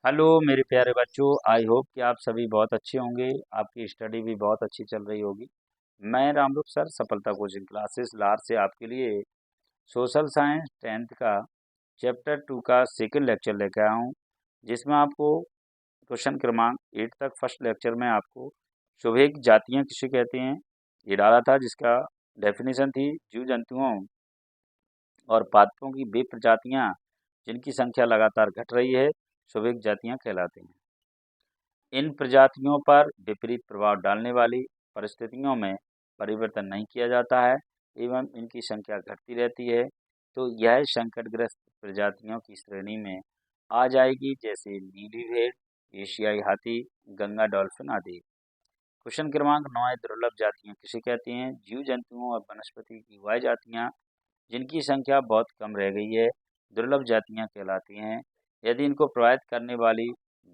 Hello मेरे प्यारे बच्चों, आई होप कि आप सभी बहुत अच्छे होंगे। आपकी स्टडी भी बहुत अच्छी चल रही होगी। मैं रामरूप सर सफलता कोचिंग क्लासेस लार से आपके लिए सोशल साइंस 10th का चैप्टर 2 का सेकंड लेक्चर लेकर आया हूँ, जिसमें आपको क्वेश्चन क्रमांक 8 तक फर्स्ट लेक्चर में आपको स्वभेक जातियाँ किसे कहते हैं ये डाला था, जिसका डेफिनेशन थी जीव जंतुओं और पादपों की वे प्रजातियाँ जिनकी संख्या लगातार घट रही है स्वभेक जातियाँ कहलाती हैं। इन प्रजातियों पर विपरीत प्रभाव डालने वाली परिस्थितियों में परिवर्तन नहीं किया जाता है एवं इनकी संख्या घटती रहती है, तो यह संकटग्रस्त प्रजातियों की श्रेणी में आ जाएगी, जैसे नीली भेड़, एशियाई हाथी, गंगा डॉल्फिन आदि। क्वेश्चन क्रमांक 9 है, दुर्लभ जातियां किसे कहते हैं? जीव जंतुओं और वनस्पति की वह जातियां जिनकी संख्या बहुत कम रह गई है दुर्लभ जातियां कहलाती हैं। यदि इनको प्रभावित करने वाली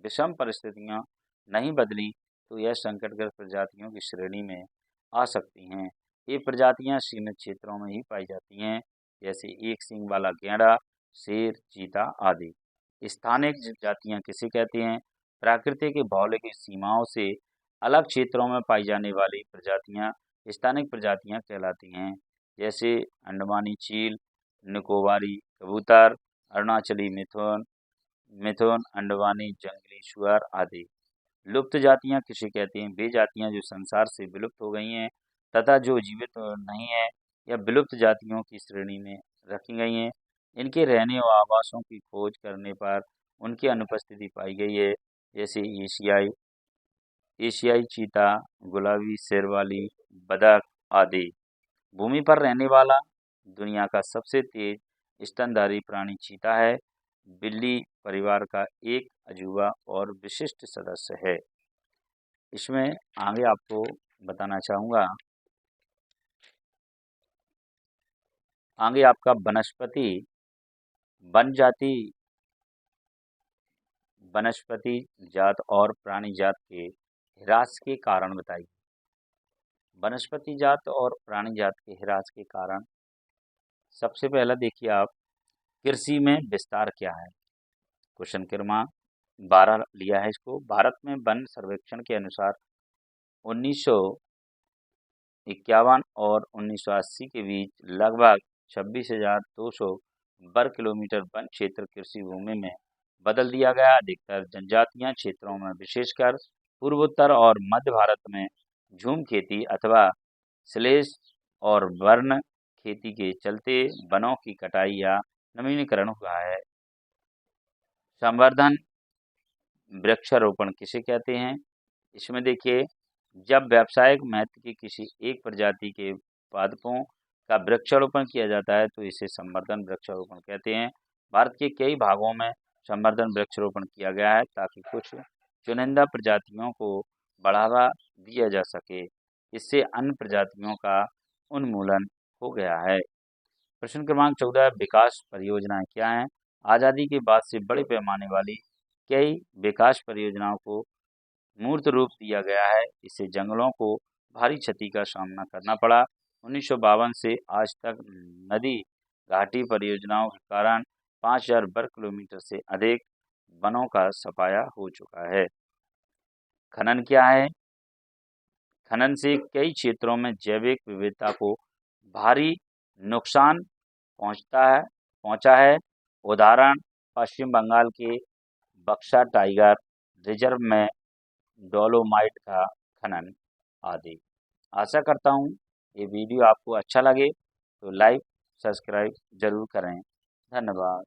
विषम परिस्थितियां नहीं बदली तो यह संकटग्रस्त प्रजातियों की श्रेणी में आ सकती हैं। ये प्रजातियां सीमित क्षेत्रों में ही पाई जाती हैं, जैसे एक सींग वाला गैंडा, शेर, चीता आदि। स्थानिक जातियां किसे कहते हैं? प्रकृति की भौगोलिक सीमाओं से अलग क्षेत्रों में पाई जाने वाली प्रजातियां स्थानिक प्रजातियां कहलाती हैं, जैसे अंडमानी चील, निकोबारी कबूतर, अरुणाचली मिथुन मिथुन, अंडवानी जंगली सुअर आदि। लुप्त जातियां किसे कहते हैं? वे जातियां जो संसार से विलुप्त हो गई हैं तथा जो जीवित नहीं है या विलुप्त जातियों की श्रेणी में रखी गई हैं। इनके रहने और आवासों की खोज करने पर उनकी अनुपस्थिति पाई गई है, जैसे एशियाई एशियाई चीता, गुलाबी सिर वाली बतख आदि। भूमि पर रहने वाला दुनिया का सबसे तेज स्तनधारी प्राणी चीता है। बिल्ली परिवार का एक अजूबा और विशिष्ट सदस्य है। इसमें आगे आपको बताना चाहूँगा, आगे आपका वनस्पति वन जाति वनस्पति जात और प्राणी जात के ह्रास के कारण बताइए। वनस्पति जात और प्राणी जात के ह्रास के कारण सबसे पहला देखिए आप, कृषि में विस्तार क्या है? क्वेश्चन क्रमांक 12 लिया है इसको। भारत में वन सर्वेक्षण के अनुसार 1951 और 1980 के बीच लगभग 26,200 वर्ग किलोमीटर वन क्षेत्र कृषि भूमि में बदल दिया गया। अधिकतर जनजातीय क्षेत्रों में, विशेषकर पूर्वोत्तर और मध्य भारत में झूम खेती अथवा स्लेश और वर्ण खेती के चलते वनों की कटाई या नवीनीकरण हुआ है। संवर्धन वृक्षारोपण किसे कहते हैं? इसमें देखिए, जब व्यावसायिक महत्व की किसी एक प्रजाति के पादपों का वृक्षारोपण किया जाता है तो इसे संवर्धन वृक्षारोपण कहते हैं। भारत के कई भागों में संवर्धन वृक्षारोपण किया गया है ताकि कुछ चुनिंदा प्रजातियों को बढ़ावा दिया जा सके। इससे अन्य प्रजातियों का उन्मूलन हो गया है। प्रश्न क्रमांक 14, विकास परियोजनाएं क्या हैं? आज़ादी के बाद से बड़े पैमाने वाली कई विकास परियोजनाओं को मूर्त रूप दिया गया है। इससे जंगलों को भारी क्षति का सामना करना पड़ा। 1952 से आज तक नदी घाटी परियोजनाओं के कारण 5,000 वर्ग किलोमीटर से अधिक वनों का सफाया हो चुका है। खनन क्या है? खनन से कई क्षेत्रों में जैविक विविधता को भारी नुकसान पहुंचा है। उदाहरण, पश्चिम बंगाल के बक्सा टाइगर रिजर्व में डोलोमाइट का खनन आदि। आशा करता हूँ ये वीडियो आपको अच्छा लगे तो लाइक सब्सक्राइब जरूर करें। धन्यवाद।